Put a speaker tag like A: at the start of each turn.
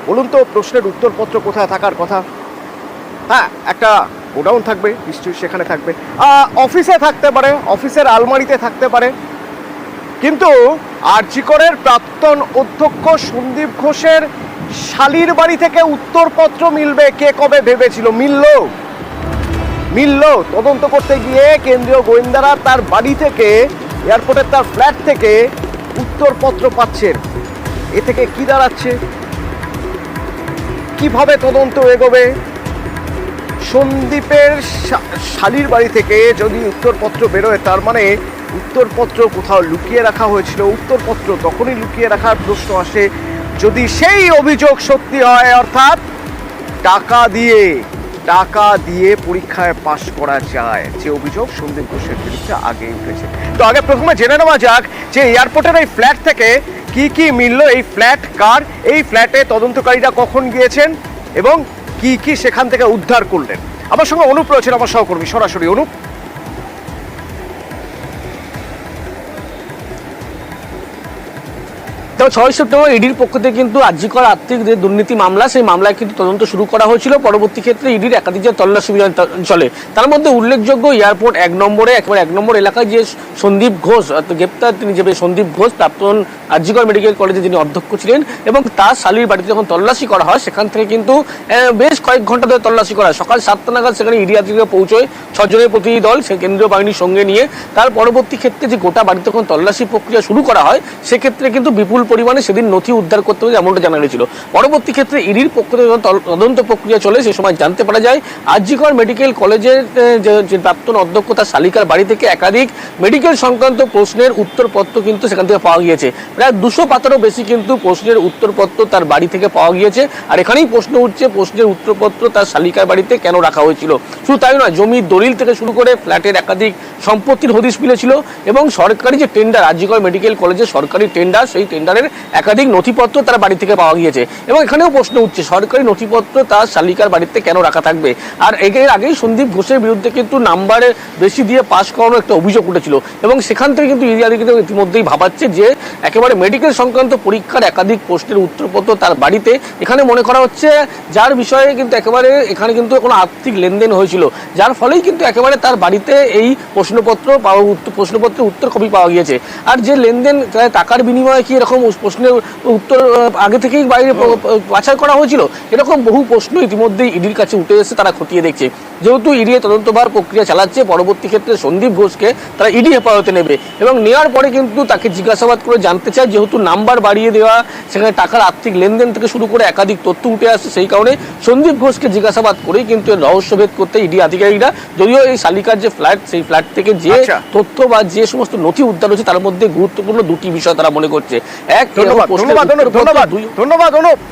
A: বলুন তো, প্রশ্নের উত্তরপত্র কোথায় থাকার কথা? হ্যাঁ, একটা গোডাউন থাকবে নিশ্চয়ই, সেখানে থাকবে, অফিসে থাকতে পারে, অফিসের আলমারিতে থাকতে পারে। কিন্তু আরজিকরের প্রাক্তন অধ্যক্ষ সন্দীপ ঘোষের শালীর বাড়ি থেকে উত্তরপত্র মিলবে, কে কবে ভেবেছিল? মিলল। তদন্ত করতে গিয়ে কেন্দ্রীয় গোয়েন্দারা তার বাড়ি থেকে, এয়ারপোর্টের তার ফ্ল্যাট থেকে উত্তরপত্র পাচ্ছেন। এ থেকে কি দাঁড়াচ্ছে? কিভাবে তদন্ত এগোবে? সন্দীপের শালীর বাড়ি থেকে যদি উত্তরপত্র বেরোয়, তার মানে উত্তরপত্র কোথাও লুকিয়ে রাখা হয়েছিল। উত্তরপত্র তখনই লুকিয়ে রাখার প্রশ্ন আসে যদি সেই অভিযোগ সত্যি হয়, অর্থাৎ টাকা দিয়ে পরীক্ষায় পাশ করা যায়, যে অভিযোগ সন্দীপ ঘোষের বিরুদ্ধে আগেই উঠেছে। তো আগে প্রথমে জেনে নেওয়া যাক যে এয়ারপোর্টের এই ফ্ল্যাট থেকে কি কি মিলল, এই ফ্ল্যাট কার, এই ফ্ল্যাটে তদন্তকারীরা কখন গিয়েছেন এবং কি কি সেখান থেকে উদ্ধার করলেন। আমার সঙ্গে অনুপ রয়েছেন, আমার সহকর্মী। সরাসরি অনুপ।
B: তো 6 সেপ্টেম্বর ইডির পক্ষ থেকে কিন্তু আরজিকর আর্থিক যে দুর্নীতি মামলা, সেই মামলায় কিন্তু তদন্ত শুরু করা হয়েছিল। পরবর্তী ক্ষেত্রে ইডির একাধিক যে তল্লাশি অভিযান চলে, তার মধ্যে উল্লেখযোগ্য এয়ারপোর্ট 1 নম্বরে, একেবারে 1 নম্বর এলাকায় যে সন্দীপ ঘোষ গ্রেপ্তার, তিনি যে সন্দীপ ঘোষ প্রাক্তন আরজিকর মেডিকেল কলেজে যিনি অধ্যক্ষ ছিলেন, এবং তার শালীর বাড়িতে যখন তল্লাশি করা হয়, সেখান থেকে কিন্তু বেশ কয়েক ঘন্টা ধরে তল্লাশি করা হয়। সকাল 7টা নাগাদ সেখানে ইডি আধিকারিকরা পৌঁছয়, 6 জনের প্রতিনিধি দল, সে কেন্দ্রীয় বাহিনীর সঙ্গে নিয়ে। তার পরবর্তী ক্ষেত্রে যে গোটা বাড়িতে যখন তল্লাশি প্রক্রিয়া শুরু করা হয়, সেক্ষেত্রে কিন্তু বিপুল পরিমাণে সেদিন নথি উদ্ধার করতে হবে, এমনটা জানা গেছিল। পরবর্তী ক্ষেত্রে ইডির পক্ষ থেকে যখন তদন্ত প্রক্রিয়া চলে, সে সময় জানতে পারা যায় আরজিকর মেডিকেল কলেজের যে প্রাক্তন অধ্যক্ষ, তার শালিকার বাড়ি থেকে একাধিক মেডিকেল সংক্রান্ত প্রশ্নের উত্তরপত্র কিন্তু সেখান থেকে পাওয়া গিয়েছে। প্রায় 200 পাতারও বেশি কিন্তু প্রশ্নের উত্তরপত্র তার বাড়ি থেকে পাওয়া গিয়েছে। আর এখানেই প্রশ্ন উঠছে, প্রশ্নের উত্তরপত্র তার শালিকার বাড়িতে কেন রাখা হয়েছিল? শুধু তাই নয়, জমির দলিল থেকে শুরু করে ফ্ল্যাটের একাধিক সম্পত্তির হদিশ মিলেছিল, এবং সরকারি যে টেন্ডার, আরজিকর মেডিকেল কলেজের সরকারি টেন্ডার, সেই টেন্ডারের একাধিক নথিপত্র তার বাড়ি থেকে পাওয়া গিয়েছে। এবং এখানেও প্রশ্ন উঠছে, সরকারি নথিপত্র তার শালিকার বাড়িতে কেন রাখা থাকবে? আর এর আগেই সন্দীপ ঘোষের বিরুদ্ধে কিন্তু নাম্বারে বেশি দিয়ে পাশ করানোর একটা অভিযোগ উঠেছিল, এবং সেখান থেকে কিন্তু ইতিমধ্যেই ভাবাচ্ছে যে একেবারে মেডিকেল সংক্রান্ত পরীক্ষার একাধিক প্রশ্নের উত্তরপত্র তার বাড়িতে। এখানে মনে করা হচ্ছে যার বিষয়ে কিন্তু একেবারে এখানে কিন্তু কোনো আর্থিক লেনদেন হয়েছিল, যার ফলেই কিন্তু একেবারে তার বাড়িতে এই প্রশ্নপত্রের উত্তর কপি পাওয়া গিয়েছে। আর যে লেনদেন, টাকার বিনিময়ে কি এরকম প্রশ্নের উত্তর আগে থেকেই বাইরে বাছাই করা হয়েছিল, এরকম বহু প্রশ্ন ইতিমধ্যেই ইডির কাছে উঠে এসে তারা খতিয়ে দেখছে। যেহেতু ইডি তদন্তভার প্রক্রিয়া চালাচ্ছে, পরবর্তী ক্ষেত্রে সন্দীপ ঘোষকে তারা ইডি হেফাজতে নেবে, এবং নেওয়ার পরে কিন্তু তাকে জিজ্ঞাসাবাদ করে জানতে চায়, যেহেতু নাম্বার বাড়িয়ে দেওয়া, সেখানে টাকার আর্থিক লেনদেন থেকে শুরু করে একাধিক তথ্য উঠে আসছে, সেই কারণে সন্দীপ ঘোষকে জিজ্ঞাসাবাদ করেই কিন্তু রহস্যভেদ করতে ইডি আধিকারিকরা, যদিও এই শালিকার যে ফ্ল্যাট, সেই ফ্ল্যাট থেকে যে তথ্য বা যে সমস্ত নথি উদ্ধার হয়েছে, তার মধ্যে গুরুত্বপূর্ণ দুটি বিষয় তারা মনে করছে। এক,
A: ধন্যবাদ।